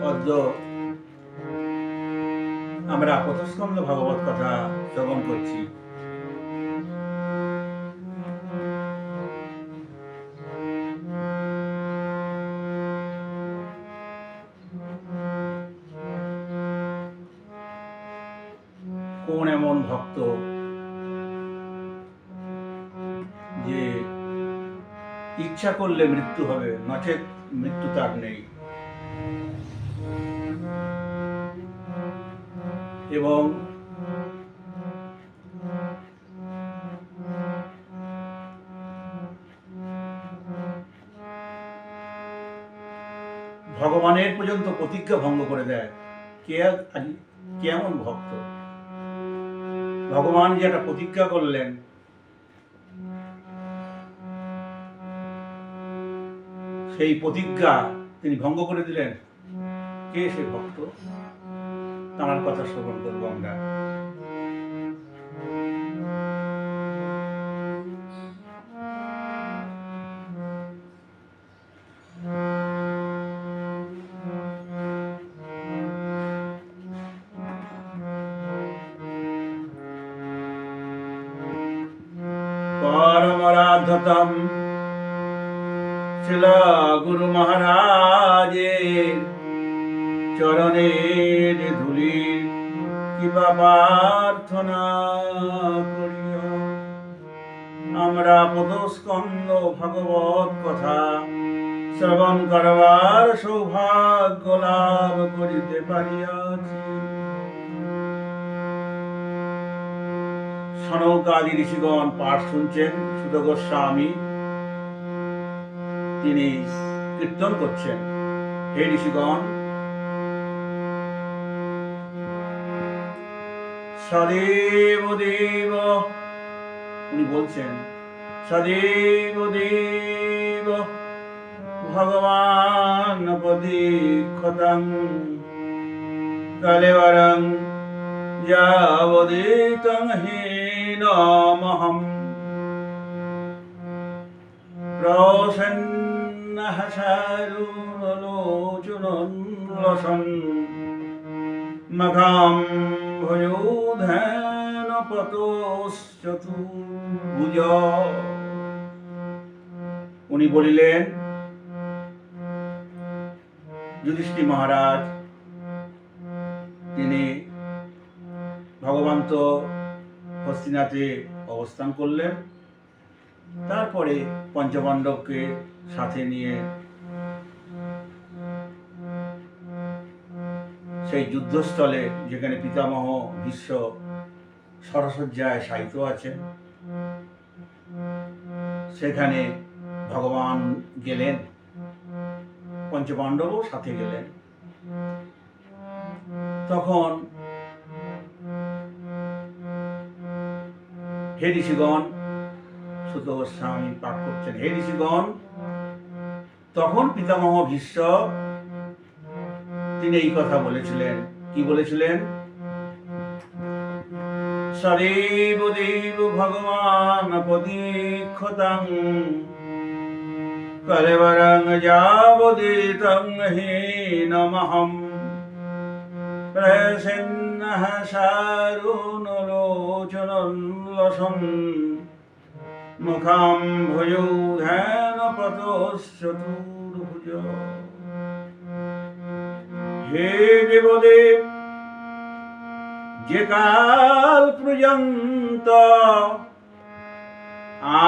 অদ্য আমরা প্রথস্কন্ধ ভাগবত কথা শ্রবণ করছি। কোন এমন ভক্ত যে ইচ্ছা করলে মৃত্যু হবে, নচেত মৃত্যু তার নেই, এবং ভগবানের পর্যন্ত প্রতিজ্ঞা ভঙ্গ করে দেয়। কে এমন ভক্ত? ভগবান যে একটা প্রতিজ্ঞা করলেন, সেই প্রতিজ্ঞা তিনি ভঙ্গ করে দিলেন। কে সে ভক্ত? তাঁর কথা শ্রবণ করবো আমরা। পরমরাধ্যতম শিলা গুরু মহারাজের চরণের ধূলির কৃপা প্রার্থনা করিও। আমরা পদস্কন্ধ ভাগবত কথা শ্রবণ করবার সৌভাগ্য লাভ করিতে পারিয়াছি। সনকাদি ঋষিগণ পাঠ শুনছেন, সুত গোস্বামী তিনি কীর্তন করছেন। হে ঋষিগণ, সদেব দেব, উনি বলছেন সদেব দেব ভগবান প্রদীক্ষতং কলেবরং যাবদিতং হীনমহম প্রসন্নঃ সারুলোচনলসন মঘাম ভয়োধেন পতশ্চতুর্ভুজ। উনি বলিলেন, যুধিষ্ঠির মহারাজ, তিনি ভগবান তো হস্তিনাথে অবস্থান করলেন, তারপরে পঞ্চপাণ্ডবকে সাথে নিয়ে সেই যুদ্ধস্থলে, যেখানে পিতামহ ভীষ্ম সরসজ্জায় শায়িত আছেন, সেখানে ভগবান গেলেন, পঞ্চপাণ্ডবও সাথে গেলেন। তখন হে ঋষিগণ, সুত গোস্বামী পাঠ করছেন, হে ঋষিগণ, তখন পিতামহ ভীষ্ম তিনি এই কথা বলেছিলেন। কি বলেছিলেন? সদেব দেব ভগবান প্রদীক্ষতং কলেবরং যাবদিতং হীনমহম প্রসন্নঃ সারুলোচনলসন মুখম ভয়োধেন পতশ্চতুর্ভুজ। হে দেবদেব, যে কাল পর্যন্ত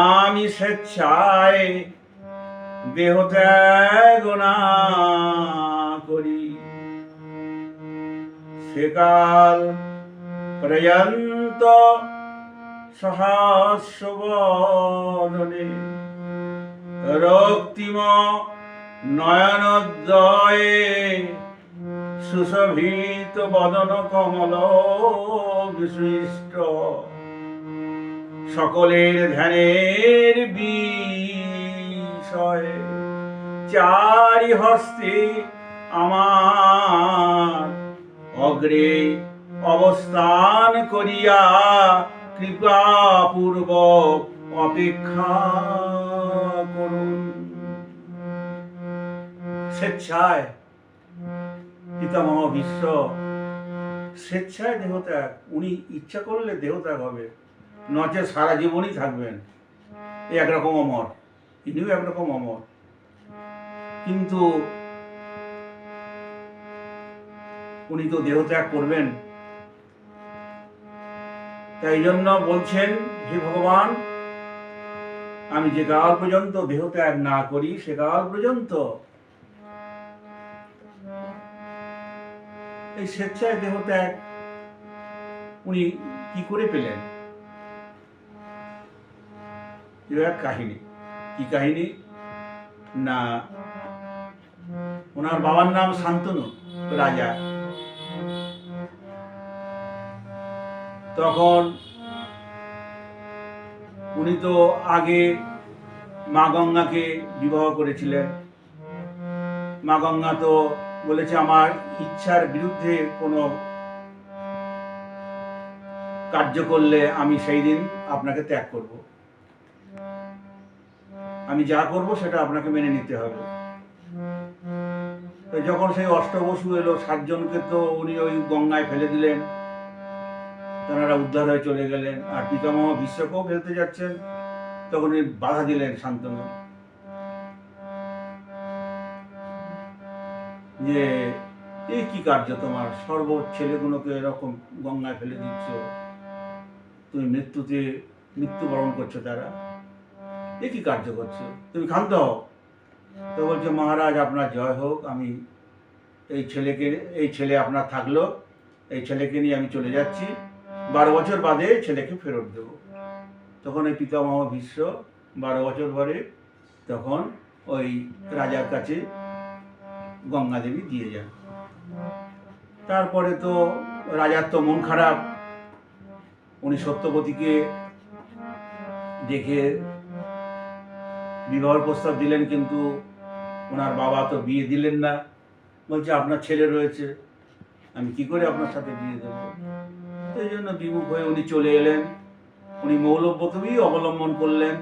আমি স্বেচ্ছায় দেহ ত্যাগ না করি, সেকাল পর্যন্ত সহস্রবদনে রক্তিম নয়নোদয়ে সুশোভিত বদন কমল বিশিষ্ট সকলের ধ্যানের বিষয় চারি হস্তে আমার অগ্রে অবস্থান করিয়া কৃপাপূর্বক অপেক্ষা করুন। স্বেচ্ছায় পিতামহ ভীষ্ম স্বেচ্ছায় দেহত্যাগ, উনি ইচ্ছা করলে দেহত্যাগ হবে, নচেত সারা জীবনই থাকবেন। এই একরকম অমর, ইনিও একরকম অমর। কিন্তু উনি তো দেহত্যাগ করবেন, তাই জন্য বলছেন, হে ভগবান, আমি যে কাল পর্যন্ত দেহত্যাগ না করি সে কাল পর্যন্ত এই স্বেচ্ছায় দেহত্যাগ উনি কি করে পেলেন? এক কাহিনী। কি কাহিনী না, ওনার বাবার নাম শান্তনু রাজা। তখন উনি তো আগে মা গঙ্গাকে বিবাহ করেছিলেন। মা গঙ্গা তো বলেছে, আমার ইচ্ছার বিরুদ্ধে কোনো কার্য করলে আমি সেই দিন আপনাকে ত্যাগ করব, আমি যা করব সেটা আপনাকে মেনে নিতে হবে। তো যখন সেই অষ্টবসু এলো, 7 জনকে তো উনি ওই গঙ্গায় ফেলে দিলেন, তারা উদ্ধার হয়ে চলে গেলেন। আর পিতামহ ভীষ্মকেও ফেলতে যাচ্ছেন, তখন উনি বাধা দিলেন শান্তনু, যে এই কি কার্য তোমার, সর্ব ছেলেগুলোকে এরকম গঙ্গায় ফেলে দিচ্ছ, তুমি মৃত্যুবরণ করছো, তারা এ কি কার্য করছো, তুমি ক্ষান্ত হও। তো বলছে, মহারাজ আপনার জয় হোক, আমি এই ছেলে আপনার থাকলো, এই ছেলেকে নিয়ে আমি চলে যাচ্ছি, 12 বছর বাদে ছেলেকে ফেরত দেব। তখন এই পিতামহ ভীষ্ম 12 বছর পরে তখন ওই রাজার কাছে গঙ্গা দেবী দিয়ে যান। তারপরে তো রাজার তো মন খারাপ, উনি সত্যবতীকে দেখে বিবাহের প্রস্তাব দিলেন, কিন্তু ওনার বাবা তো বিয়ে দিলেন না। বলছে, আপনার ছেলে রয়েছে, আমি কি করে আপনার সাথে বিয়ে দেব? এই জন্য বিমুখ হয়ে উনি চলে এলেন। উনি মৌলব্রতই অবলম্বন করলেন,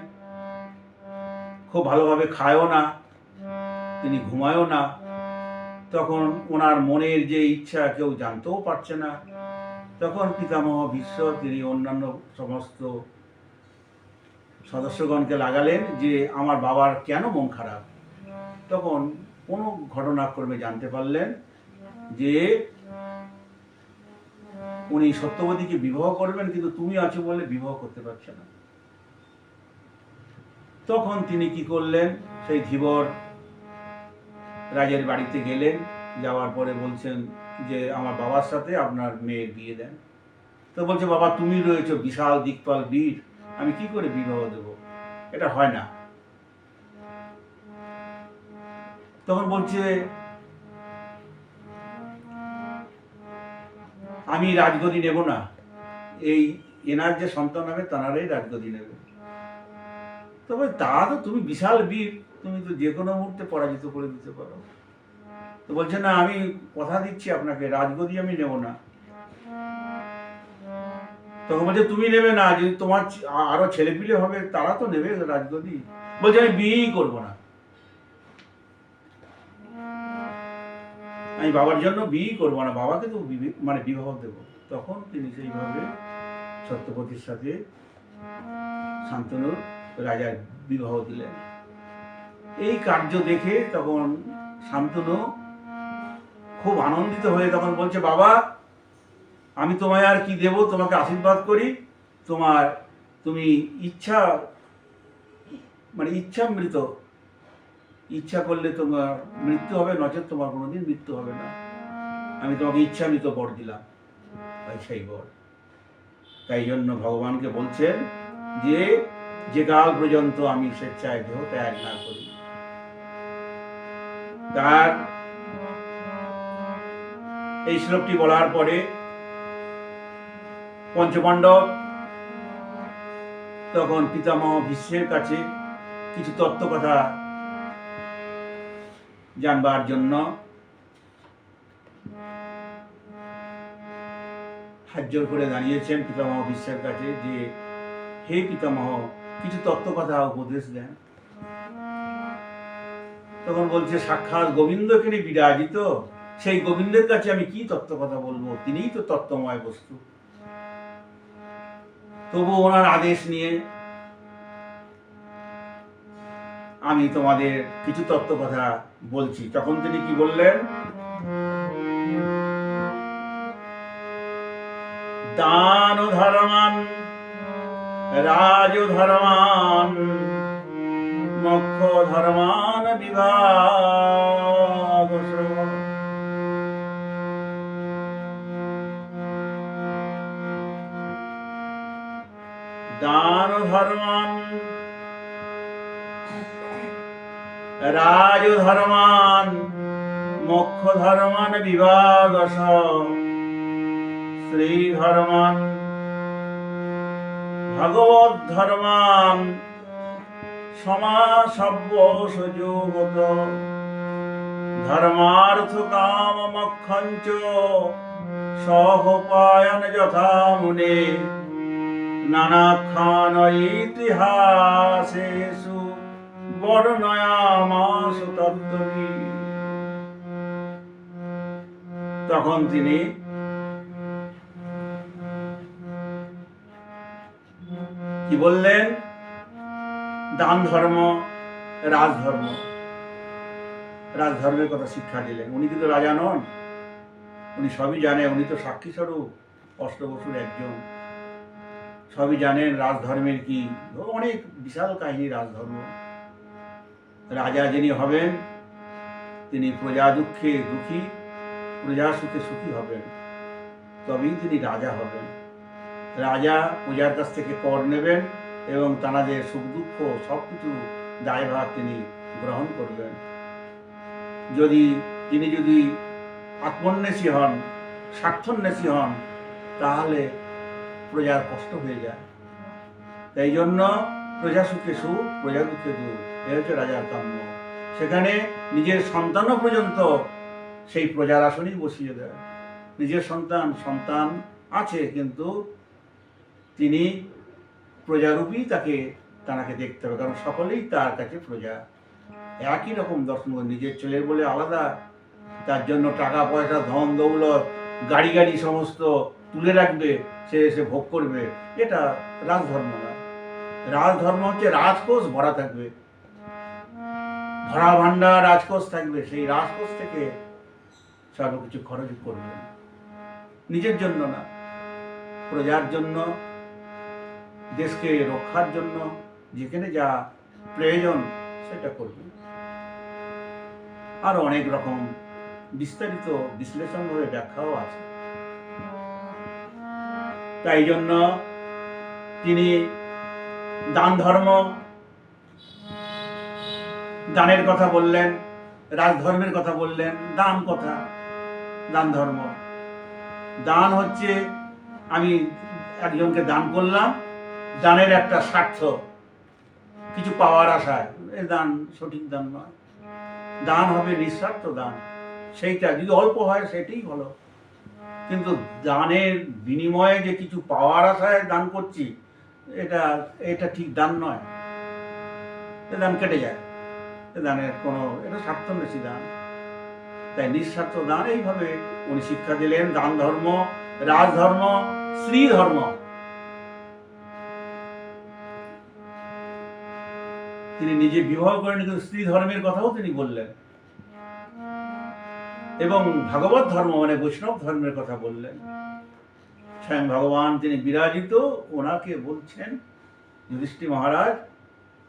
খুব ভালোভাবে খায়ও না, তিনি ঘুমায়ও না। তখন ওনার মনের যে ইচ্ছা কেউ জানতেও পারছে না। তখন পিতামহ ভীষ্ম তিনি অন্যান্য সমস্ত সদস্যগণকে লাগালেন যে আমার বাবার কেন মন খারাপ। তখন কোনো ঘটনাক্রমে জানতে পারলেন যে উনি সত্যবতীকে বিবাহ করবেন, কিন্তু তুমি আছো বলে বিবাহ করতে পারছে না। তখন তিনি কি করলেন, সেই ধীবর রাজের বাড়িতে গেলেন। যাওয়ার পরে বলছেন যে আমার বাবার সাথে আপনার মেয়ের বিয়ে দেন। তো বলছে, বাবা তুমি রয়েছো বিশাল দিকপাল বীর, আমি কি করে বিবাহ দেব, এটা হয় না। তখন বলছে, আমি রাজগদি নেব না, এই এনার যে সন্তান হবে তারাই রাজগদি নেবে। তবে তা তো তুমি বিশাল বীর, তুমি তো যে কোনো মুহূর্তে পরাজিত করে দিতে পারো। তো বলছে, না আমি কথা দিচ্ছি আপনাকে, রাজগদি আমি নেব না। তখন বলছে, তুমি নেবে না, যদি তোমার আরো ছেলেপিলে হবে তারা তো নেবে রাজগদি। বলছে, আমি বিয়েই করবো না, আমি বাবার জন্য বিয়েই করবো না, বাবাকে তো বিবাহ দেব। তখন তিনি সেইভাবে সত্যবতীর সাথে শান্তনুর রাজার বিবাহ দিলেন। এই কার্য দেখে তখন শান্তনু খুব আনন্দিত হয়ে তখন বলছে, বাবা আমি তোমায় আর কি দেব, তোমাকে আশীর্বাদ করি, তুমি ইচ্ছামৃত, ইচ্ছা করলে তোমার মৃত্যু হবে, নচেত তোমার কোনোদিন মৃত্যু হবে না, আমি তোমাকে ইচ্ছামৃত বর দিলাম। সেই বর, তাই জন্য ভগবানকে বলছেন যে কাল পর্যন্ত আমি স্বেচ্ছায় দেহ ত্যাগ না করি। তার এই শ্লোকটি বলার পরে পঞ্চপাণ্ডব তখন পিতামহ ভীষ্মের কাছে কিছু তত্ত্ব কথা জানবার জন্য হাত জোর করে দাঁড়িয়েছেন পিতামহ ভীষ্মের কাছে, যে হে পিতামহ কিছু তত্ত্ব কথা উপদেশ দেন। তখন বলছে, সাক্ষাৎ গোবিন্দকে বিরাজিত সেই গোবিন্দের কাছে আমি কি তত্ত্ব কথা বলবো? তিনিই তো তত্ত্বময় বস্তু। তবু ওনার আদেশ নিয়ে আমি তোমাদের কিছু তত্ত্ব কথা বলছি। তখন তিনি কি বললেন? দান ধর্মান রাজ ধর্মান মোক্ষ ধর্মান বিভাগ। দান ধর্মান রাজ ধর্মান মোক্ষ ধর্মান বিভাগ। শ্রী ধর্মান ভগবত ধর্মান সমাসব্য সুযোগত ধর্মার্থ কাম মোক্ষঞ্চ সহোপায়ন যথা মুনে নানাখ্যান ইতিহাসেষু বর্ণয়ামাস তত্ত্ববিদ। তখন তিনি কি বললেন? দান ধর্ম, রাজধর্ম, রাজধর্মের কথা শিক্ষা দিলেন। উনি কিন্তু রাজা নন, উনি সবই জানে। উনি তো সাক্ষী স্বরূপ, অষ্টবসুর একজন, সবই জানেন রাজধর্মের কি। অনেক বিশাল কাহিনী রাজধর্ম। রাজা যিনি হবেন তিনি প্রজা দুঃখে দুঃখী, প্রজা সুখে সুখী হবেন, তবেই তিনি রাজা হবেন। রাজা প্রজার কাছ থেকে কর নেবেন এবং তাঁদের সুখ দুঃখ সবকিছু দায়ভার তিনি গ্রহণ করবেন। তিনি যদি আত্মন্বেষী হন, স্বার্থন্বেষী হন, তাহলে প্রজার কষ্ট হয়ে যায়। তাই জন্য প্রজা সুখে সুখ, প্রজা দুঃখে দুঃখ, এ হচ্ছে রাজার কাম্য। সেখানে নিজের সন্তানও পর্যন্ত সেই প্রজার আসনেই বসিয়ে দেয়। নিজের সন্তান আছে, কিন্তু তিনি প্রজারূপী, তাকে দেখতে হবে, কারণ সকলেই তার কাছে প্রজা। একই রকম দর্শন। নিজের ছেলের বলে আলাদা, তার জন্য টাকা পয়সা ধন দৌলত গাড়ি সমস্ত তুলে রাখবে, সে এসে ভোগ করবে, এটা রাজধর্ম না। রাজধর্ম হচ্ছে রাজকোষ ভরা থাকবে, ভরা ভান্ডার রাজকোষ থাকবে, সেই রাজকোষ থেকে সর্বকিছু খরচ করবে, নিজের জন্য না, প্রজার জন্য, দেশকে রক্ষার জন্য যেখানে যা প্রয়োজন সেটা করবে। আর অনেক রকম বিস্তারিত বিশ্লেষণভাবে ব্যাখ্যাও আছে। তাই জন্য তিনি দান ধর্ম, দানের কথা বললেন, রাজধর্মের কথা বললেন। দান কথা, দান ধর্ম। দান হচ্ছে আমি একজনকে দান করলাম, দানের একটা স্বার্থ, কিছু পাওয়ার আশায়, এ দান সঠিক দান নয়। দান হবে নিঃস্বার্থ দান, সেইটা যদি অল্প হয় সেটাই ভালো। কিন্তু দানের বিনিময়ে যে কিছু পাওয়ার আশায় দান করছি, এটা ঠিক দান নয়। এ দান কেটে যায়, এ দানের এটা স্বার্থন্বেষী দান। তাই নিঃস্বার্থ দান, এইভাবে উনি শিক্ষা দিলেন। দান ধর্ম, রাজধর্ম, শ্রী ধর্ম। তিনি নিজে বিবাহ করেন, কিন্তু স্ত্রী ধর্মের কথাও তিনি বললেন। এবং ভাগবত ধর্ম মানে বৈষ্ণব ধর্মের কথা বললেন। স্বয়ং ভগবান তিনি বিরাজিত, ওনাকে বলছেন যুধিষ্ঠির মহারাজ,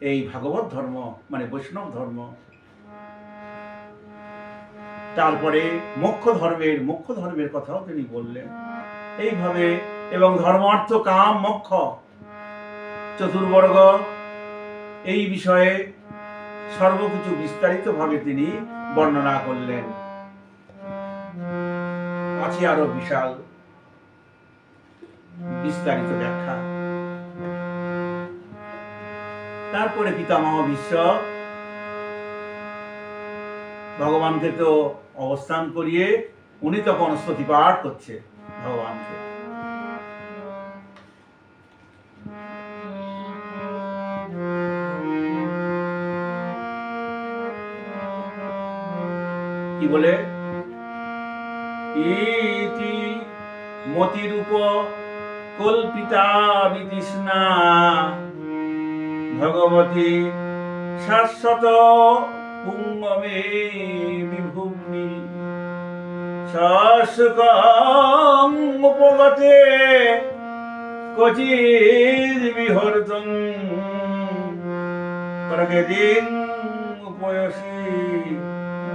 এই ভাগবত ধর্ম মানে বৈষ্ণব ধর্ম। তারপরে মোক্ষ ধর্মের কথাও তিনি বললেন এইভাবে। এবং ধর্ম অর্থ কাম মোক্ষ চতুর্বর্গ, এই বিষয়ে সর্বকিছু বিস্তারিতভাবে তিনি বর্ণনা করলেন। আছে আরো বিশাল বিস্তারিত ব্যাখ্যা। তারপরে পিতামহ ভীষ্ম ভগবানকে তো অবস্থান করিয়ে উনি তখন স্তুতি পাঠ করছে ভগবানকে। কি বলে? ইতি মতিরূপ কল্পিতা বিতৃষ্ণা ভগবতী শাশ্বত পুঙ্গমে বিভূমি শাশ্বকং উপগতে ক্বচিদ বিহর্তুং প্রগতিং উপয়সি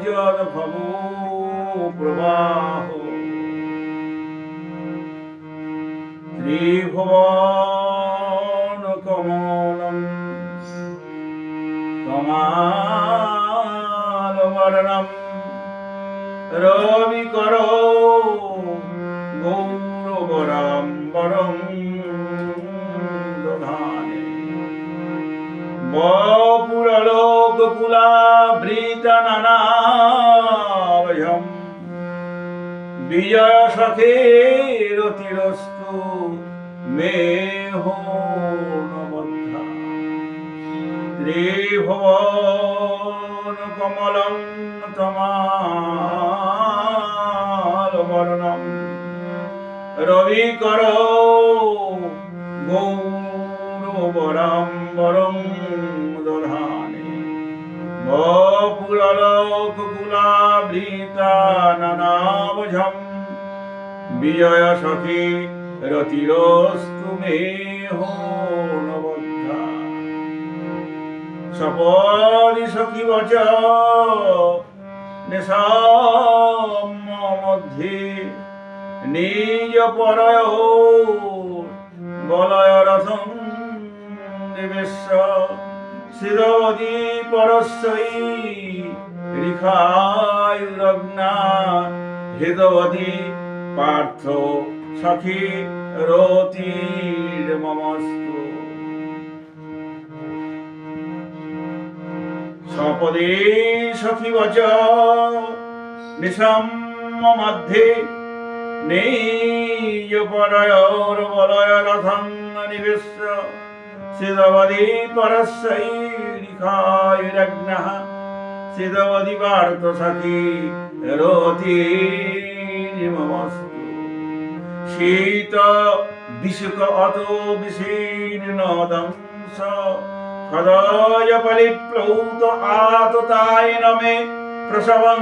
যদ ভব প্রবাহ ত্রিভুবন কমলম কমালবর্ণম রবিকর গৌরবরাম্বরং দধানে বপুরলোককুলাবৃতনানাভয়ম বিজয় সখের তিরস্তু মেহ নবদ্ধা ত্রিভুবন কমলং তমালবর্ণম রবিকর গৌরবরাম্বরং দধানে বপুরলোককুলাবৃতনানাভয়ম বিজয় সখী রতিরস্তু মেহ নবদ্ধা সপরি সখী বচ নিশাম মধ্যে নিজ পরয় বলয় রথং নিবেশ্য শিরোদি পরশ্বৈ রিখায়ুরগ্না হৃদবধি পার্থ সখী রতির মমস্তু সপদে সখী বচ নিশাম মধ্যে নিজ পরয়োর বলয় রথং নিবেশ্য শিরোদি পরশ্বৈ রিখায়ুরগ্নঃ শিরোদি পার্থ সখী রতির মমস্তু শীত বিশুক অত বিশীর্ণ দংশ খদয় পলিপ্লৌত আততায় মে প্রসবং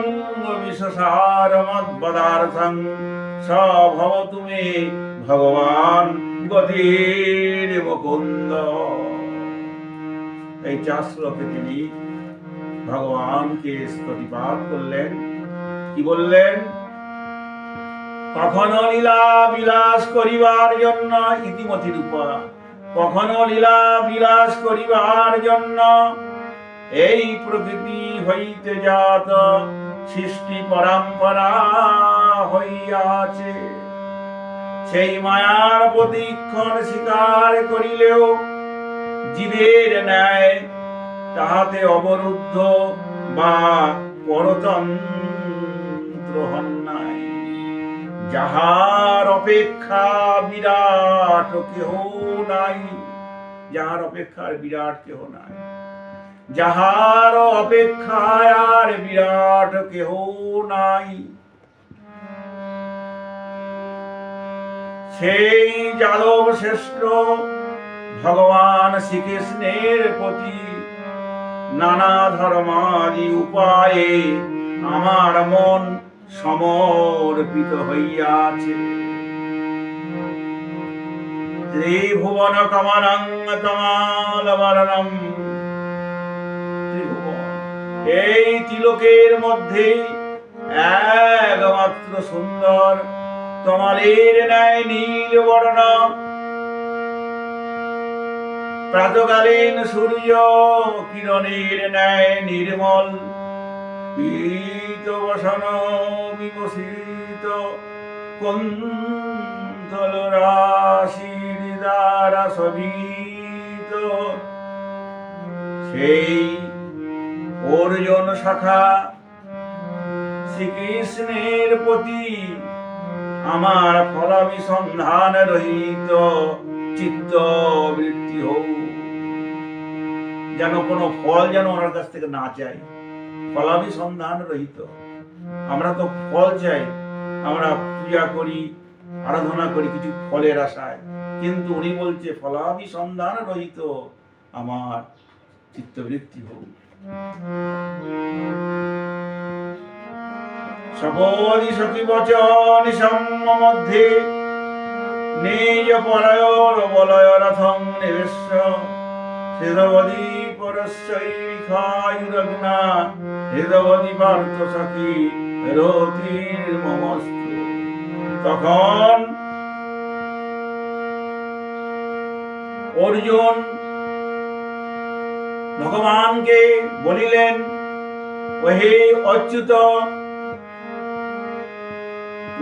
বিশ্বসারমদ্বদার্থং স ভবতু মে ভগবান গতির মুকুন্দ। এই 4 শ্লোকে তিনি ভগবানকে স্তুতিপাঠ করলেন। কি বললেন? কখনো লীলা বিলাস করিবার জন্য ইতিমতি রূপা, কখনো লীলা বিলাস করিবার জন্য এই প্রকৃতি হইতে জাত সৃষ্টি পরম্পরা হইয়াছে। সেই মায়ার প্রতিক্ষণ স্বীকার করিলেও জীবের ন্যায় তাহাতে অবরুদ্ধ বা পরতন্ত্র হন নাই। যাহার অপেক্ষা বিরাট কেহ নাই, যাহার অপেক্ষার বিরাট কেহ নাই, যাহার অপেক্ষায় আর বিরাট কেহ নাই, সেই যাদব শ্রেষ্ঠ ভগবান শ্রীকৃষ্ণের প্রতি নানা ধর্মাদি উপায়ে আমার মন সমর্পিত হইয়াছে। ত্রিভুবন কমলং তমালবর্ণম, ত্রিভুবন এই তিলকের মধ্যে একমাত্র সুন্দর তমালের ন্যায় নীল বর্ণ, প্রাতকালীন সূর্য কিরণের ন্যায় নির্মল, পীত বসন বিকশিত কুন্তল রাশির দ্বারা শোভিত, সেই অর্জুন শাখা শ্রীকৃষ্ণের প্রতি আমার ফলাভিসন্ধান রহিত চিত্ত বৃত্তি হোক, যেন কোনো ফল যেন ওনার কাছ থেকে না চাই, ফলাভিসন্ধান রহিত। আমরা তো ফল চাই, আমরা পূজা করি, আরাধনা করি কিছু ফলের আশায়, কিন্তু উনি বলছে ফলাভিসন্ধান রহিত আমার চিত্তবৃত্তি হোক। সপদি সখী বচন সম্ম মধ্যে নিজ পরায়র বলয় রথং নিবেশ্য হৃদবদি পরস্যৈখায়ুরগ্না হৃদবদি পার্থ সখী রতির্মমস্তু। তখন অর্জুন ভগবানকে বলিলেন, ওহে অচ্যুত,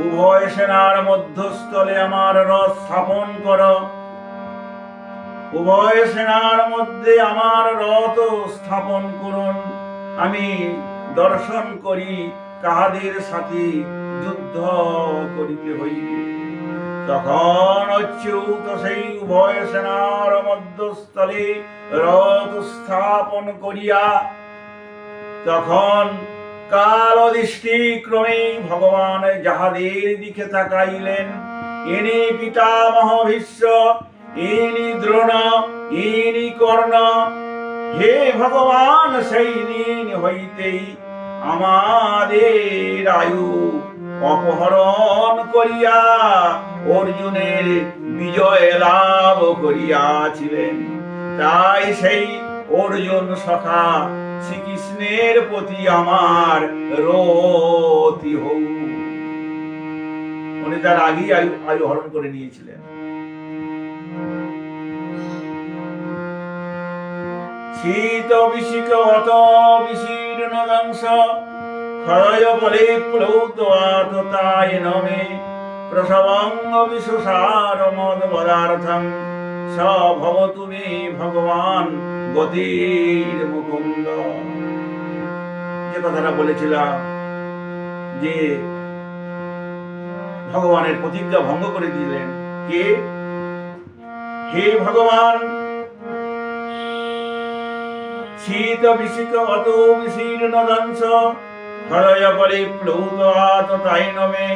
উভয় সেনার মধ্যস্থলে আমার রথ স্থাপন কর। উভয় সেনার মধ্যে আমার রথ স্থাপন করুন, আমি দর্শন করি কাহাদের সাথে যুদ্ধ করিতে হইবে। তখন অচ্যুত সেই উভয় সেনার মধ্যস্থলে রথ স্থাপন করিয়া তখন কাল দৃষ্টি ক্রমে ভগবান যাহাদের দিকে তাকাইলেন, ইনি পিতামহ ভীষ্ম, ইনি দ্রোণ, ইনি কর্ণ। হে ভগবান, সেই দিন হইতেই আমাদের আয়ু অপহরণ করিয়া অর্জুনের বিজয় লাভ করিয়াছিলেন। তাই সেই অর্জুন সখা শ্রীকৃষ্ণের প্রতি আমার রতি হউ। উনি তার আগেই আয়ু হরণ করে নিয়েছিলেন। শীত বিশিক অত বিশীর্ণ দংশ ক্ষয় বলে প্লৌতায় নমে প্রসবঙ্গ বিশ্বসার মদ পদার্থং স ভবতু মে ভগবান গতির মুকুন্দ। যে কথাটা বলেছিলাম যে ভগবানের প্রতিজ্ঞা ভঙ্গ করে দিলেন কে? হে ভগবান, শীত বিশিক অত বিশীর্ণ দংশ ক্ষয় বলে প্লৌতায় নমে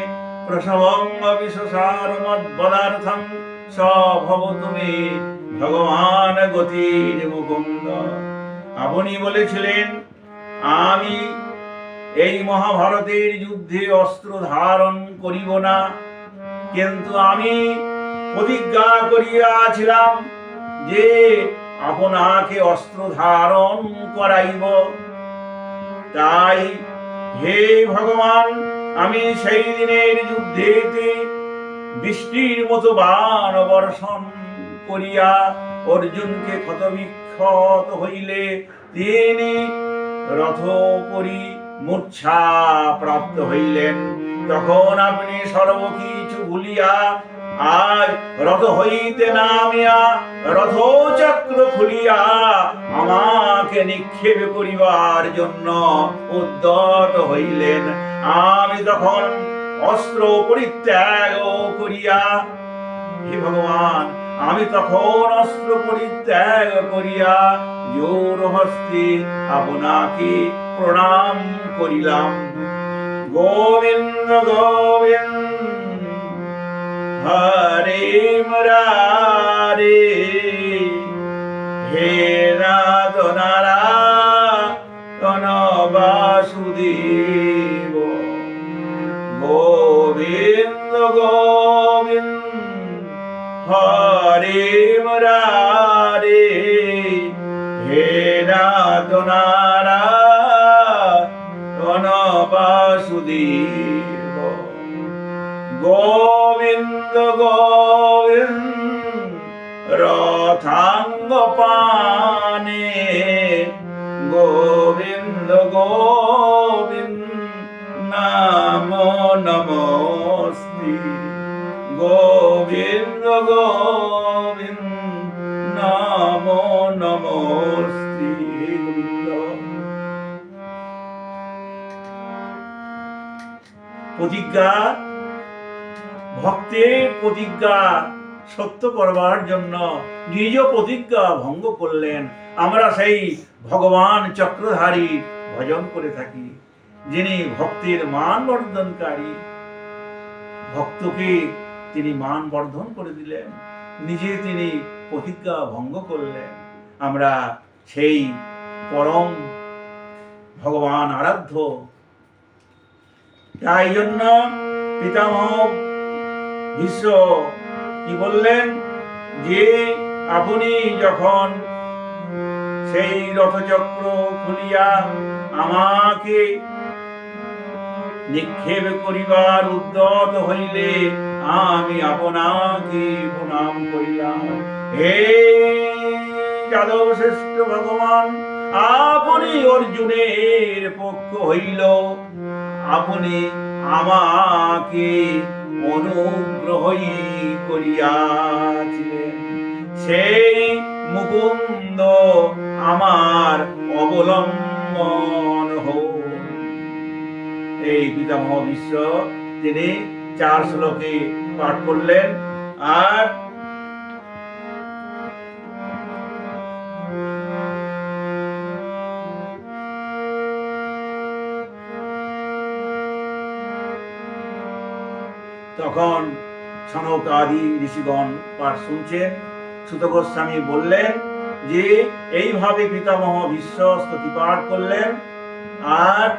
প্রসবঙ্গ বিশ্বসার মদ পদার্থং স ভবতু মে ভগবান গতির মুকুন্দ। আপনি বলেছিলেন আমি এই মহাভারতের যুদ্ধে অস্ত্র ধারণ করিব না, কিন্তু আমি প্রতিজ্ঞা করিয়াছিলাম যে আপনাকে অস্ত্র ধারণ করাইব। তাই হে ভগবান, আমি সেই দিনের যুদ্ধেতে বৃষ্টির মতো বাণ বর্ষণ করিয়া অর্জুনকে ক্ষতবিক্ষত হইলে তিনি রথোপরি মূর্ছা প্রাপ্ত হইলেন। তখন আপনি সর্বকিছু ভুলিয়া আজ রথ হইতে নামিয়া রথচক্র খুলিয়া আমাকে নিক্ষেপ করিবার জন্য উদ্যত হইলেন। আমি তখন অস্ত্র পরিত্যাগ করিয়া, হে ভগবান, আমি তখন অস্ত্র পরিত্যাগ করিয়া জোর হস্তে আপনাকে প্রণাম করিলাম। গোবিন্দ গোবিন্দ হরে মুরারে, হে নাথ নারায়ণ বাসুদেব। গোবিন্দ গোবিন্দ হরে মুরারে, হে নাথ নারায়ণ বাসুদেব। গোবিন্দ গোবিন্দ রথাঙ্গ পানে, গোবিন্দ গোবিন্দ নাম নমস্তে। গোবিন্দ গোবিন্দ নাম নমস্তে। গোবিন্দ। প্রতিজ্ঞা, ভক্তের প্রতিজ্ঞা সত্য করবার জন্য নিজ প্রতিজ্ঞা ভঙ্গ করলেন। আমরা সেই ভগবান চক্রধারী ভজন করে থাকি, যিনি ভক্তির মান বর্ধনকারী। ভক্তকে তিনি মান বর্ধন করে দিলেন, নিজে তিনি প্রতিজ্ঞা ভঙ্গ করলেন। আমরা সেই পরম ভগবান আরাধ্য, তাই জন্য পিতামহ ভীষ্ম কি বললেন যে আপনি যখন সেই রথচক্র খুলিয়া আমাকে নিক্ষেপ করিবার উদ্যত হইলে আমি আপনাকে প্রণাম করিলাম। হে যাদব শ্রেষ্ঠ ভগবান, আপনি অর্জুনের পক্ষ হইল, আপনি আমাকে অনুগ্রহই করিয়াছিলেন। সেই মুকুন্দ আমার অবলম্বন হোক। এই পিতামহ ভীষ্ম তিনি 4 শ্লোকে পাঠ করলেন। আর তখন সনক আদি ঋষিগণ পাঠ শুনছেন। সুত গোস্বামী বললেন যে এইভাবে পিতামহ ভীষ্ম স্তুতি পাঠ করলেন। আর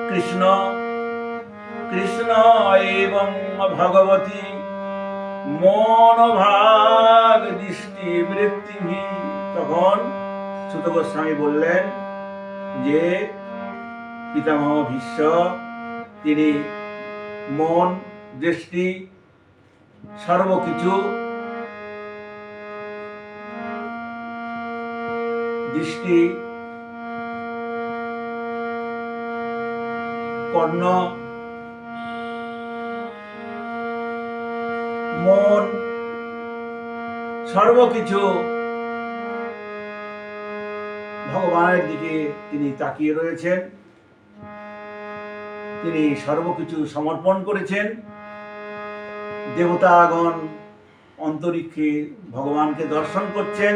কৃষ্ণ কৃষ্ণ এবং ভগবতী মনোভাগ দৃষ্টি বৃত্তিভি। তখন সুত গোস্বামী বললেন যে পিতামহ ভীষ্ম তিনি মন, দৃষ্টি, সর্বকিছু দৃষ্টি, কর্ণ, মন, সর্বকিছু ভগবানের দিকে তিনি তাকিয়ে রয়েছেন। তিনি সর্বকিছু সমর্পণ করেছেন। দেবতাগণ অন্তরিক্ষে ভগবানকে দর্শন করছেন,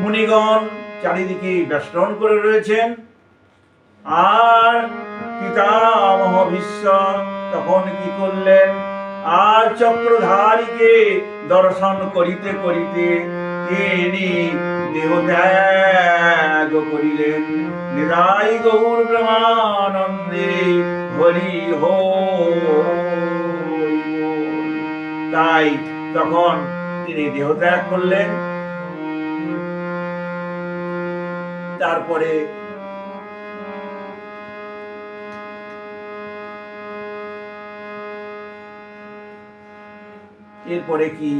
মুনিগণ চারিদিকে বেষ্টন করে রয়েছেন। আর পিতামহ ভীষ্ম তখন কি করলেন? আর চক্রধারীকে দর্শন করিতে করিতে তিনি দেহত্যাগ করিলেন। নিতাই গৌর প্রেমানন্দে হরি হরি। তাই তখন তিনি দেহত্যাগ করলেন। তারপরে এরপরে কি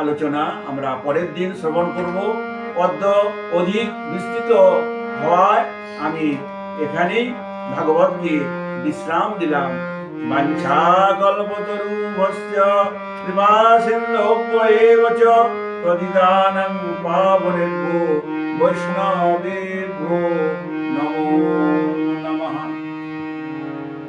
আলোচনা আমরা পরের দিন শ্রবণ করব। পদ্য অধিক বিস্তৃত হওয়ায় আমি এখানেই ভাগবতকে বিশ্রাম দিলাম। বাঞ্ছা কল্পতরুভ্যশ্চ কৃপা সিন্ধুভ্যেব চ পতিতানাং পাবনেভ্যো বৈষ্ণবেভ্যো নমো।